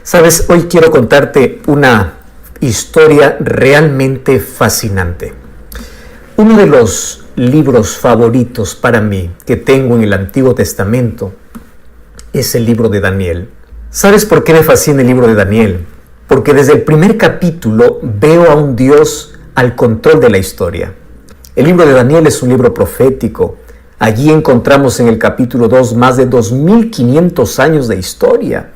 Sabes, hoy quiero contarte una historia realmente fascinante. Uno de los libros favoritos para mí que tengo en el Antiguo Testamento es el libro de Daniel. ¿Sabes por qué me fascina el libro de Daniel? Porque desde el primer capítulo veo a un Dios al control de la historia. El libro de Daniel es un libro profético. Allí encontramos en el capítulo 2 más de 2500 años de historia.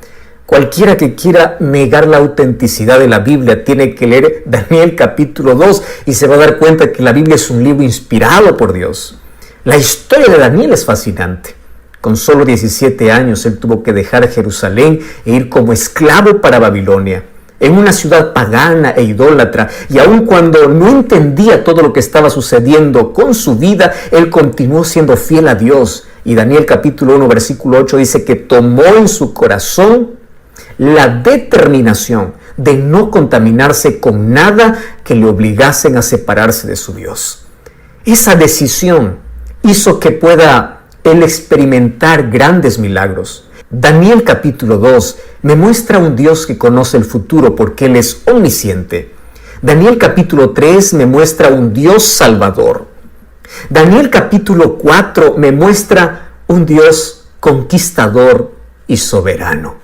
Cualquiera que quiera negar la autenticidad de la Biblia tiene que leer Daniel capítulo 2 y se va a dar cuenta que la Biblia es un libro inspirado por Dios. La historia de Daniel es fascinante. Con solo 17 años él tuvo que dejar Jerusalén e ir como esclavo para Babilonia, en una ciudad pagana e idólatra, y aun cuando no entendía todo lo que estaba sucediendo con su vida, él continuó siendo fiel a Dios. Y Daniel capítulo 1 versículo 8 dice que tomó en su corazón la determinación de no contaminarse con nada que le obligasen a separarse de su Dios. Esa decisión hizo que pueda él experimentar grandes milagros. Daniel capítulo 2 me muestra un Dios que conoce el futuro porque Él es omnisciente. Daniel capítulo 3 me muestra un Dios salvador. Daniel capítulo 4 me muestra un Dios conquistador y soberano.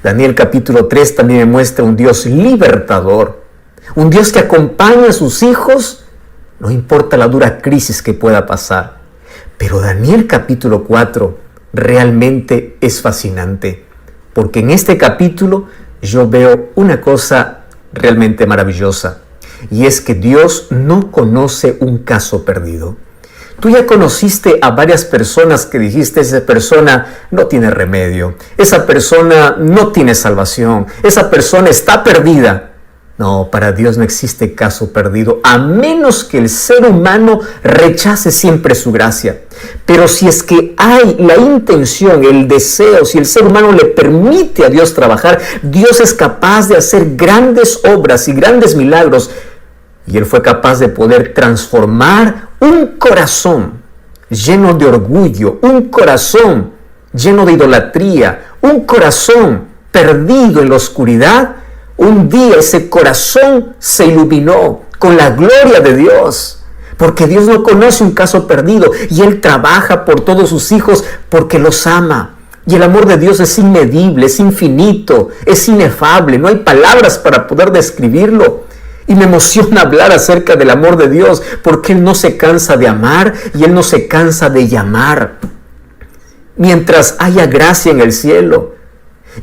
Daniel capítulo 3 también me muestra un Dios libertador, un Dios que acompaña a sus hijos, no importa la dura crisis que pueda pasar. Pero Daniel capítulo 4 realmente es fascinante, porque en este capítulo yo veo una cosa realmente maravillosa, y es que Dios no conoce un caso perdido. Tú ya conociste a varias personas que dijiste, esa persona no tiene remedio, esa persona no tiene salvación, esa persona está perdida. No, para Dios no existe caso perdido, a menos que el ser humano rechace siempre su gracia. Pero si es que hay la intención, el deseo, si el ser humano le permite a Dios trabajar, Dios es capaz de hacer grandes obras y grandes milagros. Y Él fue capaz de poder transformar un corazón lleno de orgullo, un corazón lleno de idolatría, un corazón perdido en la oscuridad. Un día ese corazón se iluminó con la gloria de Dios, porque Dios no conoce un caso perdido y Él trabaja por todos sus hijos porque los ama. Y el amor de Dios es inmedible, es infinito, es inefable, no hay palabras para poder describirlo. Y me emociona hablar acerca del amor de Dios, porque Él no se cansa de amar y Él no se cansa de llamar. Mientras haya gracia en el cielo,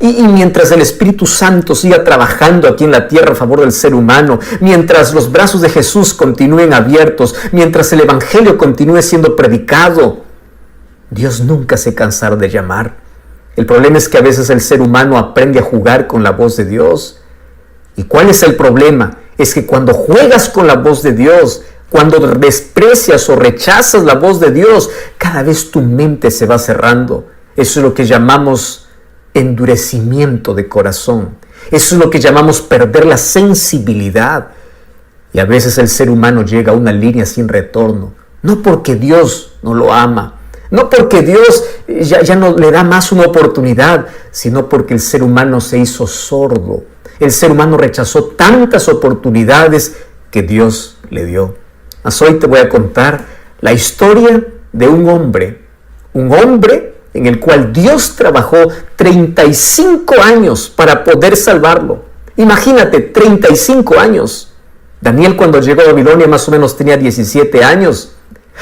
y mientras el Espíritu Santo siga trabajando aquí en la tierra a favor del ser humano, mientras los brazos de Jesús continúen abiertos, mientras el Evangelio continúe siendo predicado, Dios nunca se cansará de llamar. El problema es que a veces el ser humano aprende a jugar con la voz de Dios. ¿Y cuál es el problema? Es que cuando juegas con la voz de Dios, cuando desprecias o rechazas la voz de Dios, cada vez tu mente se va cerrando. Eso es lo que llamamos endurecimiento de corazón. Eso es lo que llamamos perder la sensibilidad. Y a veces el ser humano llega a una línea sin retorno, no porque Dios no lo ama, no porque Dios ya no le da más una oportunidad, sino porque el ser humano se hizo sordo. El ser humano rechazó tantas oportunidades que Dios le dio. Mas hoy te voy a contar la historia de un hombre en el cual Dios trabajó 35 años para poder salvarlo. Imagínate, 35 años. Daniel, cuando llegó a Babilonia, más o menos tenía 17 años.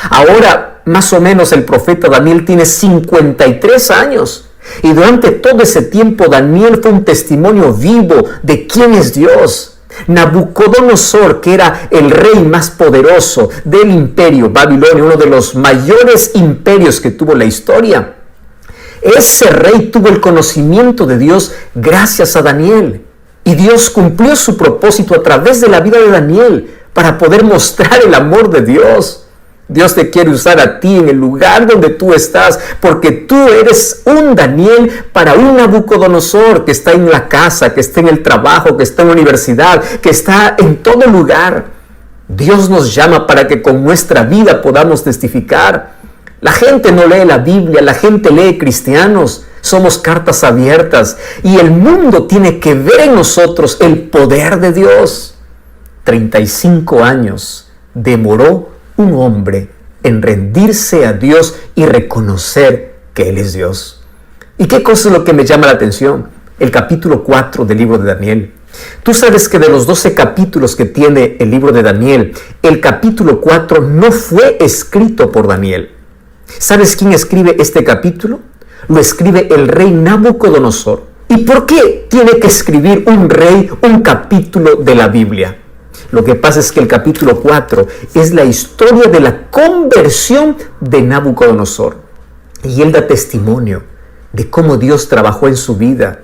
Ahora, más o menos, el profeta Daniel tiene 53 años. Y durante todo ese tiempo, Daniel fue un testimonio vivo de quién es Dios. Nabucodonosor, que era el rey más poderoso del imperio Babilonia, uno de los mayores imperios que tuvo la historia, ese rey tuvo el conocimiento de Dios gracias a Daniel. Y Dios cumplió su propósito a través de la vida de Daniel para poder mostrar el amor de Dios. Dios te quiere usar a ti en el lugar donde tú estás, porque tú eres un Daniel para un Nabucodonosor que está en la casa, que está en el trabajo, que está en la universidad, que está en todo lugar. Dios nos llama para que con nuestra vida podamos testificar. La gente no lee la Biblia, la gente lee cristianos. Somos cartas abiertas y el mundo tiene que ver en nosotros el poder de Dios. 35 años demoró un hombre en rendirse a Dios y reconocer que Él es Dios. ¿Y qué cosa es lo que me llama la atención? El capítulo 4 del libro de Daniel. Tú sabes que de los 12 capítulos que tiene el libro de Daniel, el capítulo 4 no fue escrito por Daniel. ¿Sabes quién escribe este capítulo? Lo escribe el rey Nabucodonosor. ¿Y por qué tiene que escribir un rey un capítulo de la Biblia? Lo que pasa es que el capítulo 4 es la historia de la conversión de Nabucodonosor. Y él da testimonio de cómo Dios trabajó en su vida.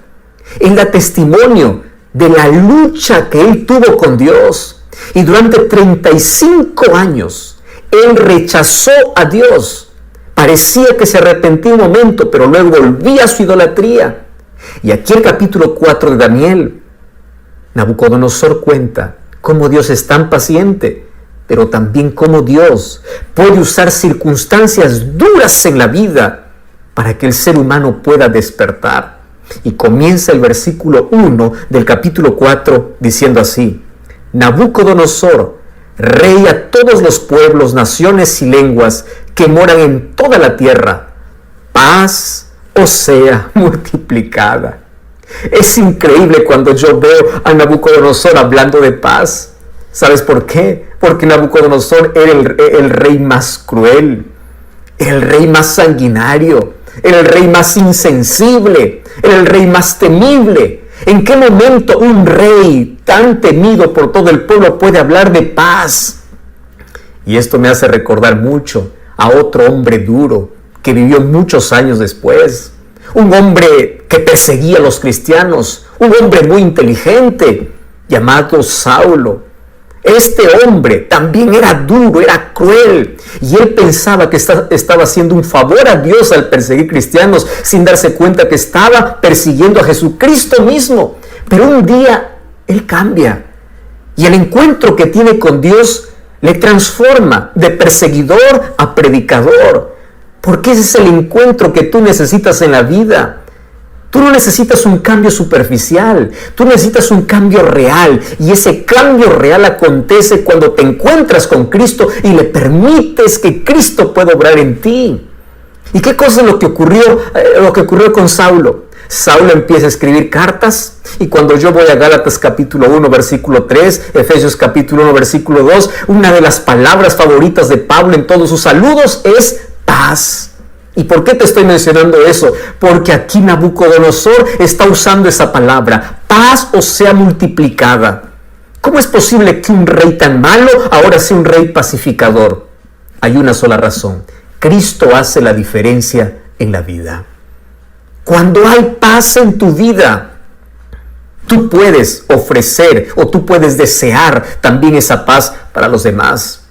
Él da testimonio de la lucha que él tuvo con Dios. Y durante 35 años, él rechazó a Dios. Parecía que se arrepentía un momento, pero luego volvía a su idolatría. Y aquí el capítulo 4 de Daniel, Nabucodonosor cuenta cómo Dios es tan paciente, pero también cómo Dios puede usar circunstancias duras en la vida para que el ser humano pueda despertar. Y comienza el versículo 1 del capítulo 4 diciendo así: Nabucodonosor, rey a todos los pueblos, naciones y lenguas que moran en toda la tierra, paz os sea multiplicada. Es increíble cuando yo veo a Nabucodonosor hablando de paz. ¿Sabes por qué? Porque Nabucodonosor era el rey más cruel, era el rey más sanguinario, era el rey más insensible, era el rey más temible. ¿En qué momento un rey tan temido por todo el pueblo puede hablar de paz? Y esto me hace recordar mucho a otro hombre duro que vivió muchos años después. Un hombre que perseguía a los cristianos, un hombre muy inteligente llamado Saulo. Este hombre también era duro, era cruel, y él pensaba que estaba haciendo un favor a Dios al perseguir cristianos, sin darse cuenta que estaba persiguiendo a Jesucristo mismo. Pero un día él cambia, y el encuentro que tiene con Dios le transforma de perseguidor a predicador, porque ese es el encuentro que tú necesitas en la vida. Tú no necesitas un cambio superficial, tú necesitas un cambio real, y ese cambio real acontece cuando te encuentras con Cristo y le permites que Cristo pueda obrar en ti. ¿Y qué cosa es lo que ocurrió con Saulo? Saulo empieza a escribir cartas, y cuando yo voy a Gálatas capítulo 1 versículo 3, Efesios capítulo 1 versículo 2, una de las palabras favoritas de Pablo en todos sus saludos es paz. ¿Y por qué te estoy mencionando eso? Porque aquí Nabucodonosor está usando esa palabra, paz os sea multiplicada. ¿Cómo es posible que un rey tan malo ahora sea un rey pacificador? Hay una sola razón: Cristo hace la diferencia en la vida. Cuando hay paz en tu vida, tú puedes ofrecer o tú puedes desear también esa paz para los demás.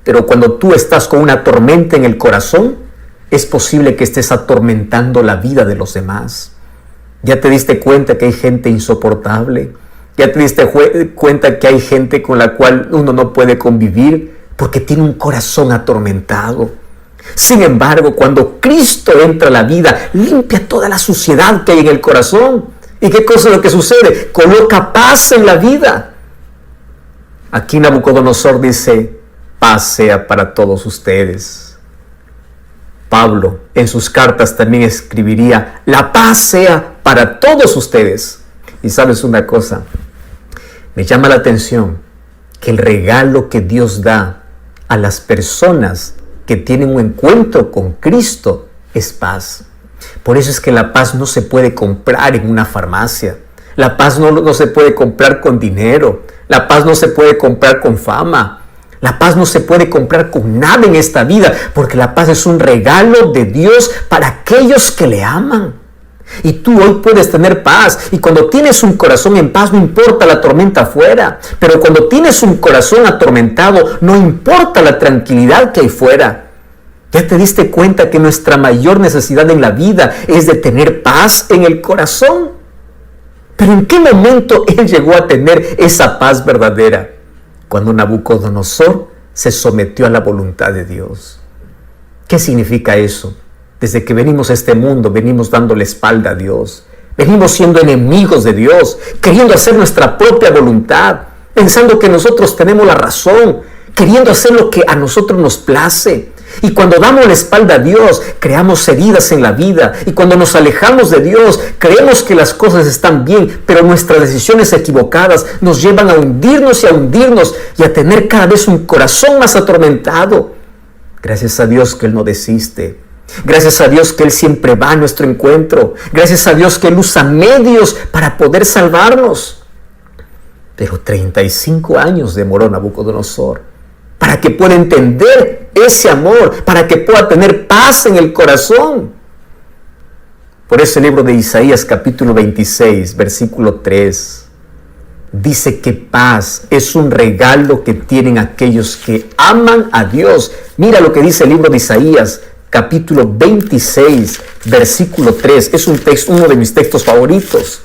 Pero cuando tú estás con una tormenta en el corazón, es posible que estés atormentando la vida de los demás. ¿Ya te diste cuenta que hay gente insoportable? ¿Ya te diste cuenta que hay gente con la cual uno no puede convivir porque tiene un corazón atormentado? Sin embargo, cuando Cristo entra a la vida, limpia toda la suciedad que hay en el corazón. ¿Y qué cosa es lo que sucede? Coloca paz en la vida. Aquí Nabucodonosor dice: paz sea para todos ustedes. Pablo en sus cartas también escribiría: la paz sea para todos ustedes. Y sabes una cosa, me llama la atención que el regalo que Dios da a las personas que tienen un encuentro con Cristo es paz. Por eso es que la paz no se puede comprar en una farmacia. La paz no se puede comprar con dinero. La paz no se puede comprar con fama. La paz no se puede comprar con nada en esta vida, porque la paz es un regalo de Dios para aquellos que le aman. Y tú hoy puedes tener paz, y cuando tienes un corazón en paz no importa la tormenta afuera, pero cuando tienes un corazón atormentado no importa la tranquilidad que hay fuera. ¿Ya te diste cuenta que nuestra mayor necesidad en la vida es de tener paz en el corazón? Pero ¿en qué momento él llegó a tener esa paz verdadera? Cuando Nabucodonosor se sometió a la voluntad de Dios. ¿Qué significa eso? Desde que venimos a este mundo, venimos dando la espalda a Dios. Venimos siendo enemigos de Dios, queriendo hacer nuestra propia voluntad, pensando que nosotros tenemos la razón, queriendo hacer lo que a nosotros nos place. Y cuando damos la espalda a Dios, creamos heridas en la vida. Y cuando nos alejamos de Dios, creemos que las cosas están bien, pero nuestras decisiones equivocadas nos llevan a hundirnos y a tener cada vez un corazón más atormentado. Gracias a Dios que Él no desiste. Gracias a Dios que Él siempre va a nuestro encuentro. Gracias a Dios que Él usa medios para poder salvarnos. Pero 35 años demoró Nabucodonosor para que pueda entender ese amor, para que pueda tener paz en el corazón. Por eso el libro de Isaías capítulo 26, versículo 3, dice que paz es un regalo que tienen aquellos que aman a Dios. Mira lo que dice el libro de Isaías capítulo 26, versículo 3. Es uno de mis textos favoritos.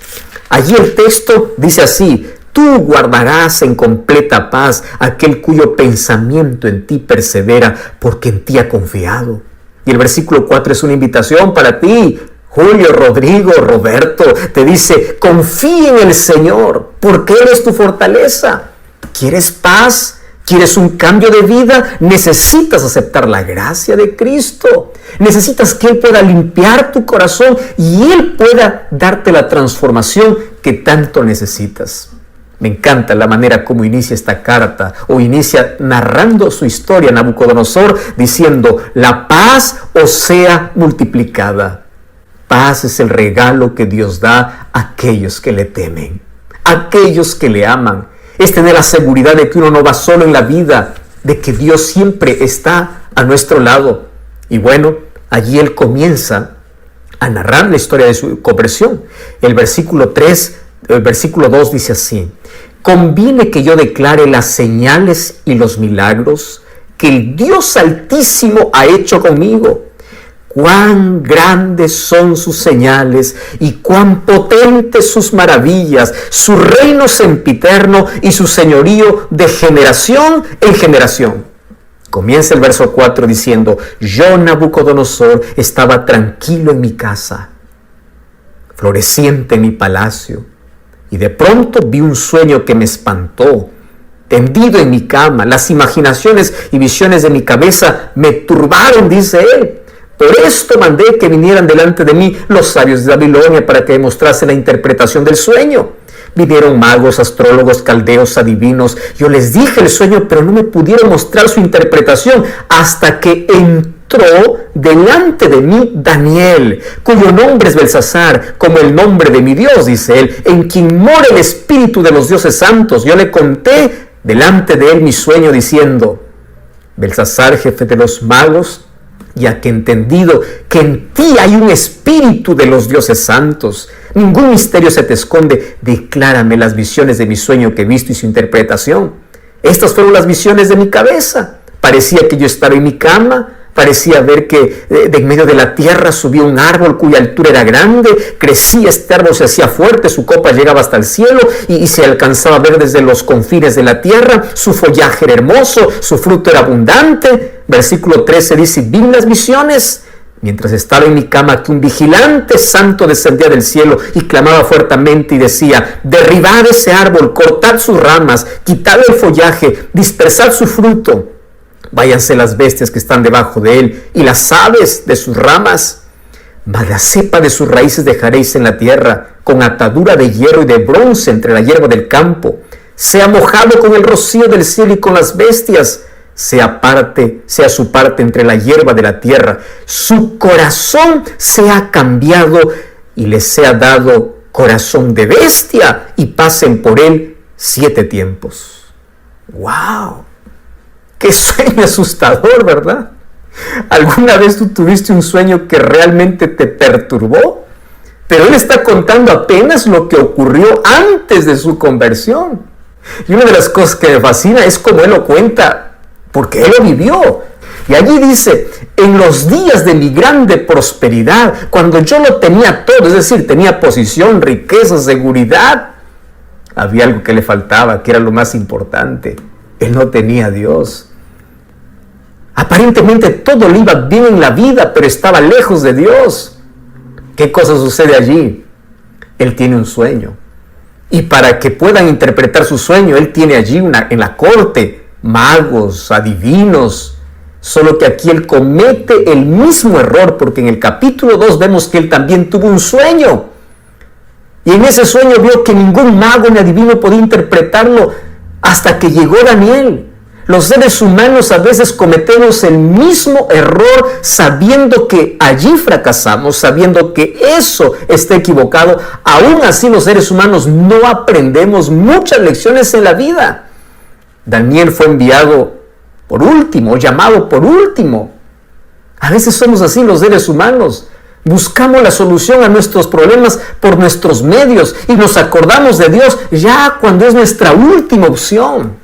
Allí el texto dice así: tú guardarás en completa paz aquel cuyo pensamiento en ti persevera, porque en ti ha confiado. Y el versículo 4 es una invitación para ti, Julio, Rodrigo, Roberto. Te dice: confía en el Señor, porque Él es tu fortaleza. ¿Quieres paz? ¿Quieres un cambio de vida? Necesitas aceptar la gracia de Cristo. Necesitas que Él pueda limpiar tu corazón y Él pueda darte la transformación que tanto necesitas. Me encanta la manera como inicia esta carta, o inicia narrando su historia Nabucodonosor, diciendo: la paz os sea multiplicada. Paz es el regalo que Dios da a aquellos que le temen, a aquellos que le aman. Es tener la seguridad de que uno no va solo en la vida, de que Dios siempre está a nuestro lado. Y bueno, allí Él comienza a narrar la historia de su conversión. El versículo 2 dice así: conviene que yo declare las señales y los milagros que el Dios Altísimo ha hecho conmigo. Cuán grandes son sus señales y cuán potentes sus maravillas, su reino sempiterno y su señorío de generación en generación. Comienza el verso 4 diciendo: yo, Nabucodonosor, estaba tranquilo en mi casa, floreciente en mi palacio, y de pronto vi un sueño que me espantó. Tendido en mi cama, las imaginaciones y visiones de mi cabeza me turbaron, dice él. Por esto mandé que vinieran delante de mí los sabios de Babilonia para que demostrase la interpretación del sueño. Vinieron magos, astrólogos, caldeos, adivinos. Yo les dije el sueño, pero no me pudieron mostrar su interpretación hasta que entró delante de mí Daniel, cuyo nombre es Belsasar, como el nombre de mi Dios, dice él, en quien mora el espíritu de los dioses santos. Yo le conté delante de él mi sueño, diciendo: Belsasar, jefe de los magos, ya que he entendido que en ti hay un espíritu de los dioses santos, ningún misterio se te esconde, declárame las visiones de mi sueño que he visto y su interpretación. Estas fueron las visiones de mi cabeza. Parecía que yo estaba en mi cama, parecía ver que de en medio de la tierra subía un árbol cuya altura era grande, crecía este árbol, se hacía fuerte, su copa llegaba hasta el cielo y se alcanzaba a ver desde los confines de la tierra, su follaje era hermoso, su fruto era abundante. Versículo 13 dice: vi las visiones mientras estaba en mi cama, que un vigilante santo descendía del cielo y clamaba fuertemente y decía: derribad ese árbol, cortad sus ramas, quitad el follaje, dispersad su fruto. Váyanse las bestias que están debajo de él y las aves de sus ramas. Mas la cepa de sus raíces dejaréis en la tierra, con atadura de hierro y de bronce entre la hierba del campo. Sea mojado con el rocío del cielo y con las bestias. Sea su parte entre la hierba de la tierra. Su corazón sea cambiado y les sea dado corazón de bestia, y pasen por él 7 tiempos. ¡Wow! ¡Qué sueño asustador!, ¿verdad? ¿Alguna vez tú tuviste un sueño que realmente te perturbó? Pero él está contando apenas lo que ocurrió antes de su conversión. Y una de las cosas que me fascina es cómo él lo cuenta, porque él lo vivió. Y allí dice: en los días de mi grande prosperidad, cuando yo lo tenía todo, es decir, tenía posición, riqueza, seguridad, había algo que le faltaba, que era lo más importante. Él no tenía a Dios. Aparentemente todo le iba bien en la vida, pero estaba lejos de Dios. ¿Qué cosa sucede allí? Él tiene un sueño. Y para que puedan interpretar su sueño, él tiene allí en la corte magos, adivinos. Solo que aquí él comete el mismo error, porque en el capítulo 2 vemos que él también tuvo un sueño. Y en ese sueño vio que ningún mago ni adivino podía interpretarlo hasta que llegó Daniel. Los seres humanos a veces cometemos el mismo error sabiendo que allí fracasamos, sabiendo que eso está equivocado. Aún así los seres humanos no aprendemos muchas lecciones en la vida. Daniel fue enviado por último, llamado por último. A veces somos así los seres humanos. Buscamos la solución a nuestros problemas por nuestros medios y nos acordamos de Dios ya cuando es nuestra última opción.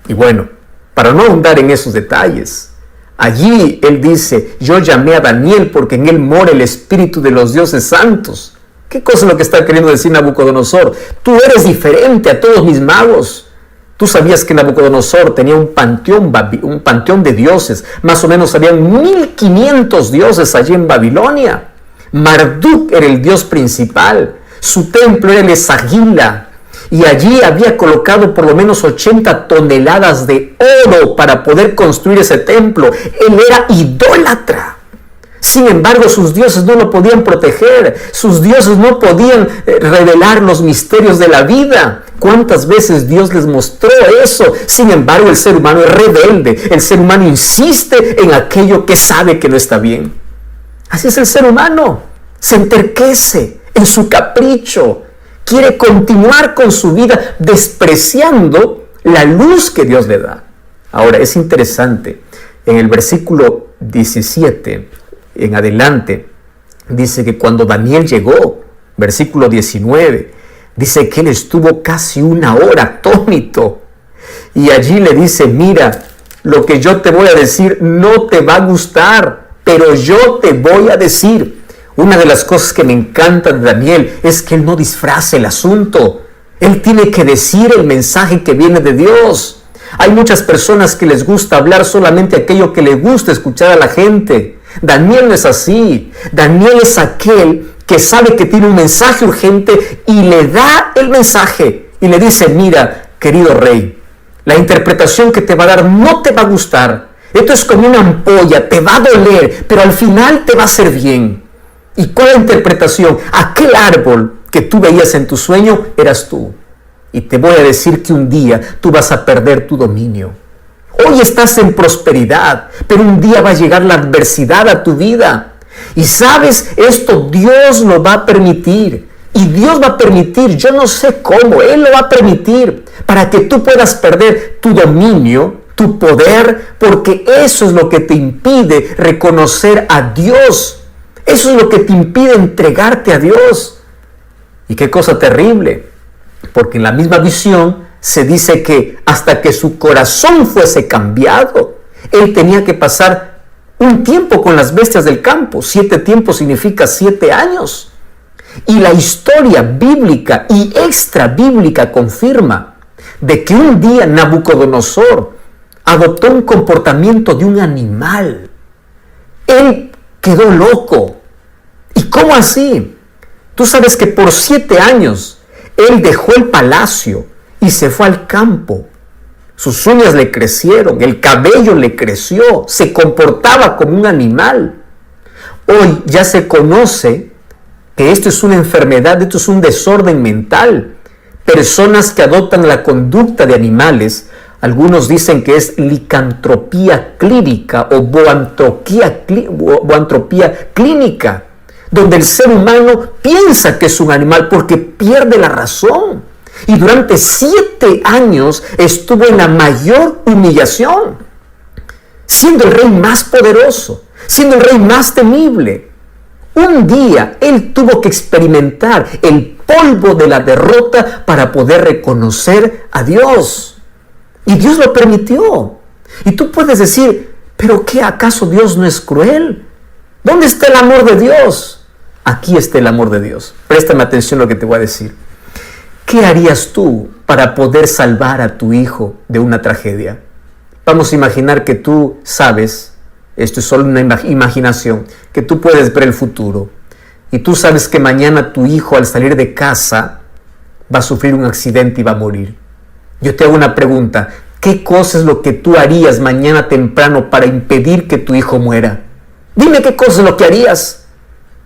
Y bueno, para no ahondar en esos detalles, allí él dice, yo llamé a Daniel porque en él mora el espíritu de los dioses santos. ¿Qué cosa es lo que está queriendo decir Nabucodonosor? Tú eres diferente a todos mis magos. Tú sabías que Nabucodonosor tenía un panteón de dioses. Más o menos habían 1500 dioses allí en Babilonia. Marduk era el dios principal. Su templo era el Esagila. Y allí había colocado por lo menos 80 toneladas de oro para poder construir ese templo. Él era idólatra. Sin embargo, sus dioses no lo podían proteger. Sus dioses no podían revelar los misterios de la vida. ¿Cuántas veces Dios les mostró eso? Sin embargo, el ser humano es rebelde. El ser humano insiste en aquello que sabe que no está bien. Así es el ser humano. Se enterquece en su capricho. Quiere continuar con su vida despreciando la luz que Dios le da. Ahora, es interesante. En el versículo 17 en adelante, dice que cuando Daniel llegó, versículo 19, dice que él estuvo casi una hora atónito. Y allí le dice, mira, lo que yo te voy a decir no te va a gustar, pero yo te voy a decir. Una de las cosas que me encanta de Daniel es que él no disfraza el asunto. Él tiene que decir el mensaje que viene de Dios. Hay muchas personas que les gusta hablar solamente aquello que les gusta escuchar a la gente. Daniel no es así. Daniel es aquel que sabe que tiene un mensaje urgente y le da el mensaje y le dice, mira, querido rey, la interpretación que te va a dar no te va a gustar. Esto es como una ampolla, te va a doler, pero al final te va a hacer bien. ¿Y cuál es la interpretación? Aquel árbol que tú veías en tu sueño eras tú. Y te voy a decir que un día tú vas a perder tu dominio. Hoy estás en prosperidad, pero un día va a llegar la adversidad a tu vida. Y sabes, esto Dios lo va a permitir. Y Dios va a permitir, yo no sé cómo, Él lo va a permitir para que tú puedas perder tu dominio, tu poder, porque eso es lo que te impide reconocer a Dios. Eso es lo que te impide entregarte a Dios. Y qué cosa terrible, porque en la misma visión se dice que hasta que su corazón fuese cambiado, él tenía que pasar un tiempo con las bestias del campo. 7 tiempos significa 7 años. Y la historia bíblica y extra bíblica confirma de que un día Nabucodonosor adoptó un comportamiento de un animal. Él quedó loco. ¿Y cómo así? Tú sabes que por 7 años él dejó el palacio y se fue al campo. Sus uñas le crecieron, el cabello le creció, se comportaba como un animal. Hoy ya se conoce que esto es una enfermedad, esto es un desorden mental. Personas que adoptan la conducta de animales, algunos dicen que es licantropía clínica o boantropía clínica, donde el ser humano piensa que es un animal porque pierde la razón. Y durante 7 años estuvo en la mayor humillación, siendo el rey más poderoso, siendo el rey más temible. Un día él tuvo que experimentar el polvo de la derrota para poder reconocer a Dios. Y Dios lo permitió. Y tú puedes decir, ¿pero qué? ¿Acaso Dios no es cruel? ¿Dónde está el amor de Dios? Aquí está el amor de Dios. Préstame atención a lo que te voy a decir. ¿Qué harías tú para poder salvar a tu hijo de una tragedia? Vamos a imaginar que tú sabes, esto es solo una imaginación, que tú puedes ver el futuro. Y tú sabes que mañana tu hijo al salir de casa va a sufrir un accidente y va a morir. Yo te hago una pregunta. ¿Qué cosa es lo que tú harías mañana temprano para impedir que tu hijo muera? Dime qué cosa es lo que harías.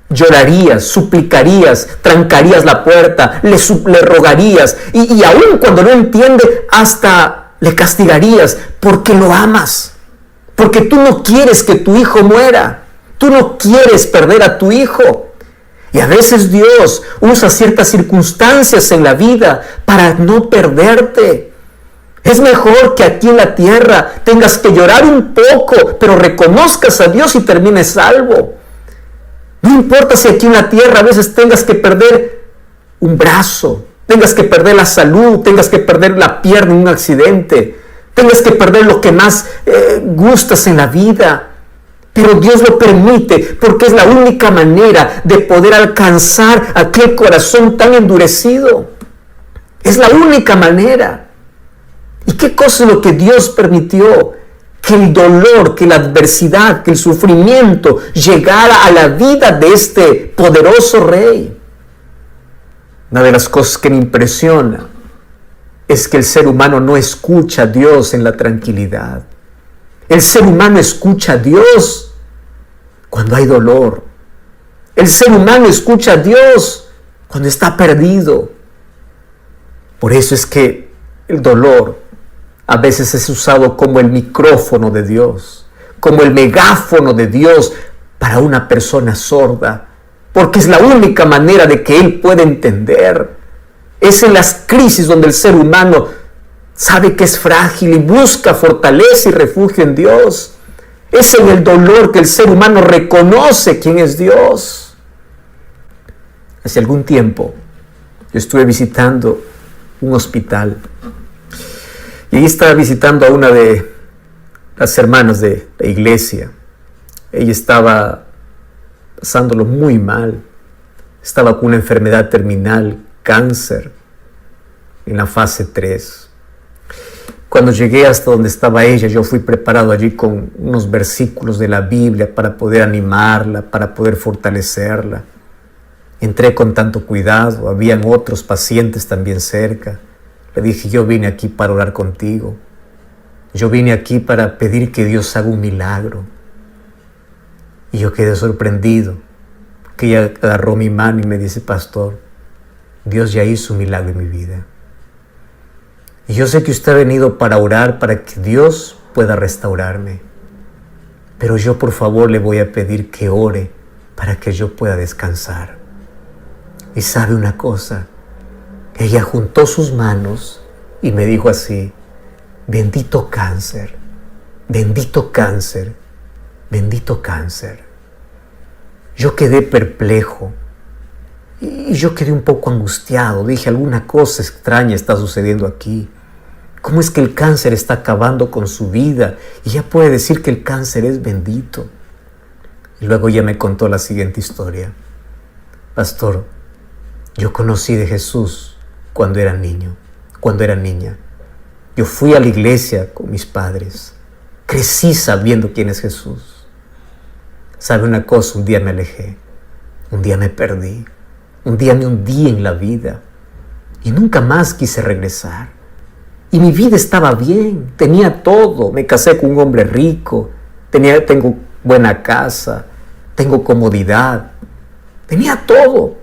Llorarías, suplicarías, trancarías la puerta, le rogarías y aun cuando no entiende, hasta le castigarías porque lo amas. Porque tú no quieres que tu hijo muera. Tú no quieres perder a tu hijo. Y a veces Dios usa ciertas circunstancias en la vida para no perderte. Es mejor que aquí en la tierra tengas que llorar un poco, pero reconozcas a Dios y termines salvo. No importa si aquí en la tierra a veces tengas que perder un brazo, tengas que perder la salud, tengas que perder la pierna en un accidente, tengas que perder lo que más gustas en la vida. Pero Dios lo permite porque es la única manera de poder alcanzar aquel corazón tan endurecido. Es la única manera. ¿Y qué cosa es lo que Dios permitió? Que el dolor, que la adversidad, que el sufrimiento llegara a la vida de este poderoso rey. Una de las cosas que me impresiona es que el ser humano no escucha a Dios en la tranquilidad. El ser humano escucha a Dios cuando hay dolor. El ser humano escucha a Dios cuando está perdido. Por eso es que el dolor a veces es usado como el micrófono de Dios, como el megáfono de Dios para una persona sorda, porque es la única manera de que Él pueda entender. Es en las crisis donde el ser humano sabe que es frágil y busca fortaleza y refugio en Dios. Es en el dolor que el ser humano reconoce quién es Dios. Hace algún tiempo yo estuve visitando un hospital y ahí estaba visitando a una de las hermanas de la iglesia. Ella estaba pasándolo muy mal. Estaba con una enfermedad terminal, cáncer, en la fase 3. Cuando llegué hasta donde estaba ella, yo fui preparado allí con unos versículos de la Biblia para poder animarla, para poder fortalecerla. Entré con tanto cuidado, habían otros pacientes también cerca. Le dije, yo vine aquí para orar contigo. Yo vine aquí para pedir que Dios haga un milagro. Y yo quedé sorprendido, que ella agarró mi mano y me dice, pastor, Dios ya hizo un milagro en mi vida. Y yo sé que usted ha venido para orar, para que Dios pueda restaurarme. Pero yo por favor le voy a pedir que ore para que yo pueda descansar. Y sabe una cosa, ella juntó sus manos y me dijo así, bendito cáncer, bendito cáncer, bendito cáncer. Yo quedé perplejo y yo quedé un poco angustiado. Dije, alguna cosa extraña está sucediendo aquí. ¿Cómo es que el cáncer está acabando con su vida? Y ella puede decir que el cáncer es bendito. Y luego ella me contó la siguiente historia. Pastor, yo conocí de Jesús cuando era niño, cuando era niña. Yo fui a la iglesia con mis padres. Crecí sabiendo quién es Jesús. ¿Sabe una cosa? Un día me alejé. Un día me perdí. Un día me hundí en la vida. Y nunca más quise regresar. Y mi vida estaba bien, tenía todo. Me casé con un hombre rico, tengo buena casa, tengo comodidad, tenía todo.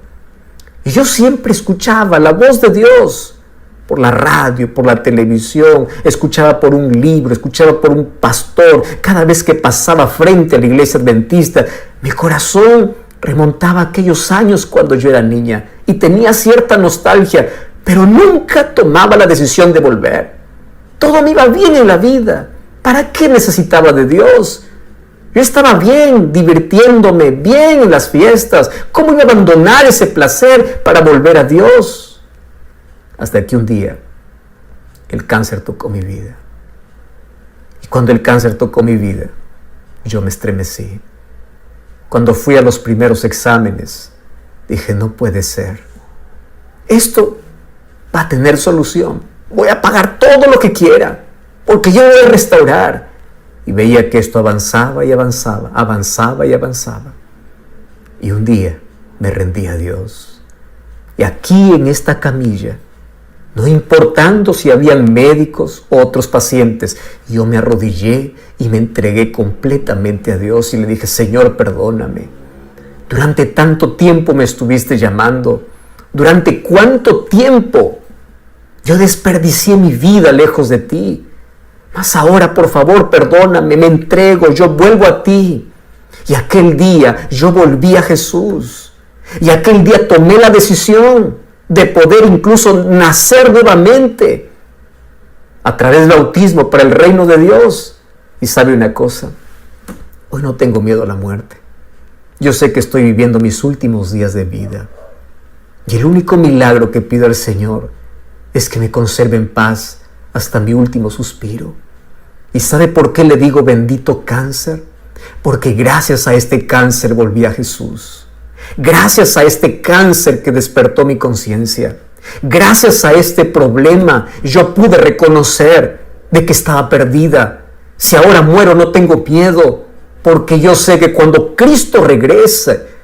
Y yo siempre escuchaba la voz de Dios por la radio, por la televisión, escuchaba por un libro, escuchaba por un pastor. Cada vez que pasaba frente a la iglesia adventista, mi corazón remontaba a aquellos años cuando yo era niña y tenía cierta nostalgia, pero nunca tomaba la decisión de volver. Todo me iba bien en la vida. ¿Para qué necesitaba de Dios? Yo estaba bien, divirtiéndome, bien en las fiestas. ¿Cómo iba a abandonar ese placer para volver a Dios? Hasta que un día el cáncer tocó mi vida. Y cuando el cáncer tocó mi vida, yo me estremecí. Cuando fui a los primeros exámenes, dije, no puede ser. Esto va a tener solución. Voy a pagar todo lo que quiera. porque yo voy a restaurar. Y veía que esto avanzaba y avanzaba, avanzaba y avanzaba. Y un día me rendí a Dios. Y aquí en esta camilla, no importando si habían médicos o otros pacientes, yo me arrodillé y me entregué completamente a Dios y le dije: Señor, perdóname. Durante tanto tiempo me estuviste llamando. ¿Durante cuánto tiempo yo desperdicié mi vida lejos de ti? Mas ahora, por favor, perdóname, me entrego, yo vuelvo a ti. Y aquel día yo volví a Jesús. Y aquel día tomé la decisión de poder incluso nacer nuevamente a través del bautismo para el reino de Dios. Y sabe una cosa, hoy no tengo miedo a la muerte. Yo sé que estoy viviendo mis últimos días de vida. Y el único milagro que pido al Señor es que me conserve en paz hasta mi último suspiro. ¿Y sabe por qué le digo bendito cáncer? Porque gracias a este cáncer volví a Jesús. Gracias a este cáncer que despertó mi conciencia. Gracias a este problema yo pude reconocer de que estaba perdida. Si ahora muero no tengo miedo, porque yo sé que cuando Cristo regrese,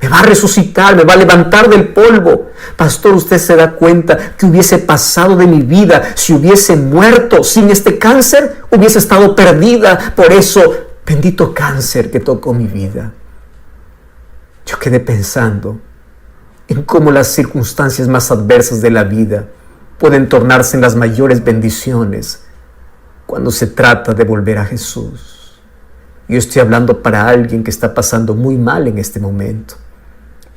me va a resucitar, me va a levantar del polvo. Pastor, ¿usted se da cuenta que hubiese pasado de mi vida si hubiese muerto sin este cáncer? Hubiese estado perdida. Por eso, bendito cáncer que tocó mi vida. Yo quedé pensando en cómo las circunstancias más adversas de la vida pueden tornarse en las mayores bendiciones cuando se trata de volver a Jesús. Yo estoy hablando para alguien que está pasando muy mal en este momento.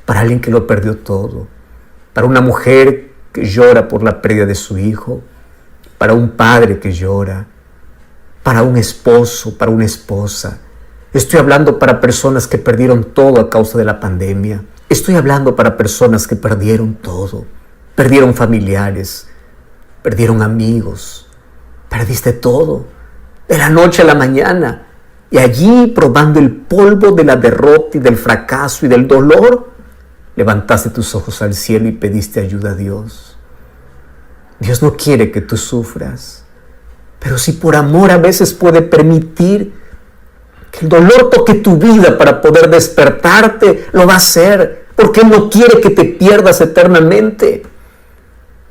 Para alguien que lo perdió todo, para una mujer que llora por la pérdida de su hijo, para un padre que llora, para un esposo, para una esposa. Estoy hablando para personas que perdieron todo a causa de la pandemia. Estoy hablando para personas que perdieron todo, perdieron familiares, perdieron amigos, perdiste todo, de la noche a la mañana, y allí probando el polvo de la derrota y del fracaso y del dolor, levantaste tus ojos al cielo y pediste ayuda a Dios. Dios no quiere que tú sufras, pero si por amor a veces puede permitir que el dolor toque tu vida para poder despertarte, lo va a hacer, porque Él no quiere que te pierdas eternamente.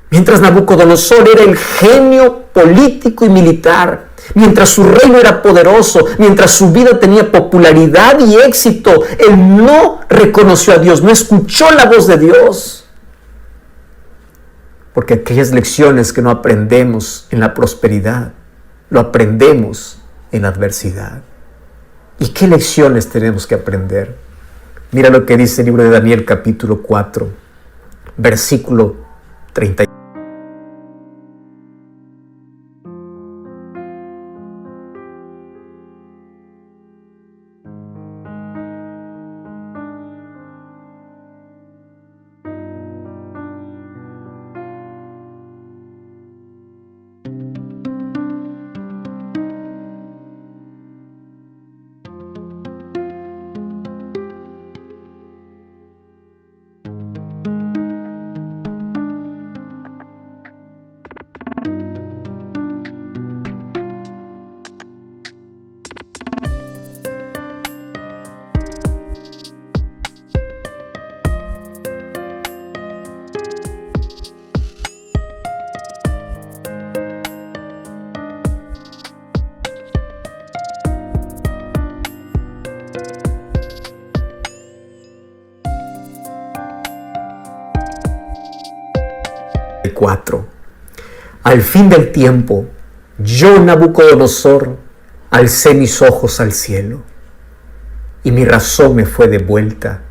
Mientras Nabucodonosor era el genio político y militar, mientras su reino era poderoso, mientras su vida tenía popularidad y éxito, él no reconoció a Dios, no escuchó la voz de Dios. Porque aquellas lecciones que no aprendemos en la prosperidad, lo aprendemos en la adversidad. ¿Y qué lecciones tenemos que aprender? Mira lo que dice el libro de Daniel capítulo 4, versículo 30. 4. Al fin del tiempo, yo, Nabucodonosor, alcé mis ojos al cielo, y mi razón me fue devuelta.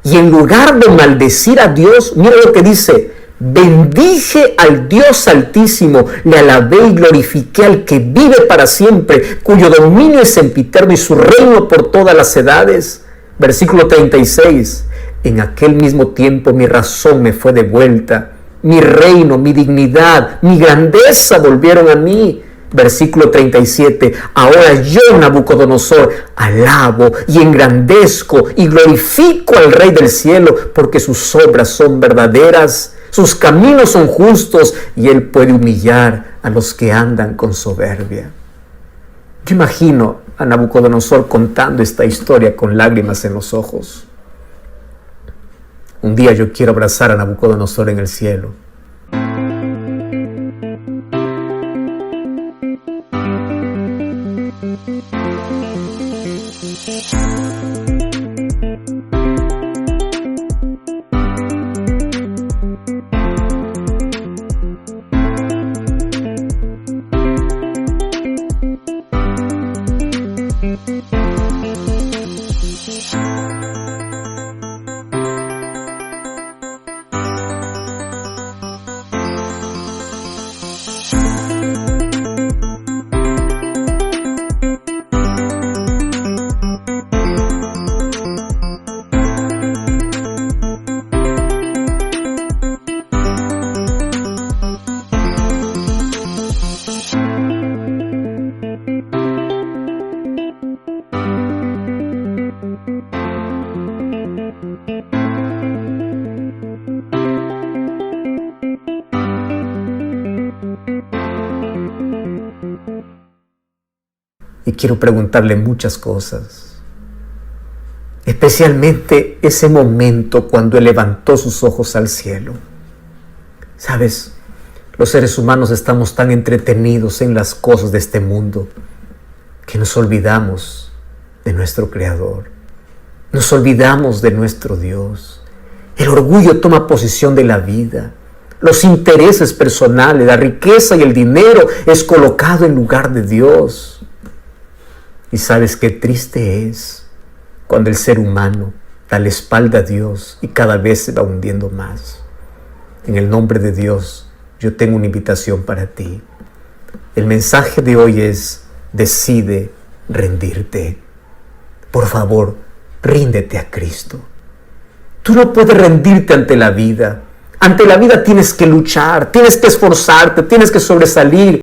Y en lugar de maldecir a Dios, mira lo que dice: bendije al Dios Altísimo, le alabé y glorifiqué al que vive para siempre, cuyo dominio es sempiterno y su reino por todas las edades. Versículo 36. En aquel mismo tiempo mi razón me fue devuelta, mi reino, mi dignidad, mi grandeza volvieron a mí. Versículo 37. Ahora yo, Nabucodonosor, alabo y engrandezco y glorifico al Rey del cielo, porque sus obras son verdaderas, sus caminos son justos y Él puede humillar a los que andan con soberbia. Yo imagino a Nabucodonosor contando esta historia con lágrimas en los ojos. Un día yo quiero abrazar a Nabucodonosor en el cielo. Y quiero preguntarle muchas cosas, especialmente ese momento cuando Él levantó sus ojos al cielo. ¿Sabes? Los seres humanos estamos tan entretenidos en las cosas de este mundo que nos olvidamos de nuestro Creador, nos olvidamos de nuestro Dios. El orgullo toma posesión de la vida. Los intereses personales, la riqueza y el dinero es colocado en lugar de Dios. Y sabes qué triste es cuando el ser humano da la espalda a Dios y cada vez se va hundiendo más. En el nombre de Dios, yo tengo una invitación para ti. El mensaje de hoy es: decide rendirte. Por favor, ríndete a Cristo. Tú no puedes rendirte ante la vida. Ante la vida tienes que luchar, tienes que esforzarte, tienes que sobresalir.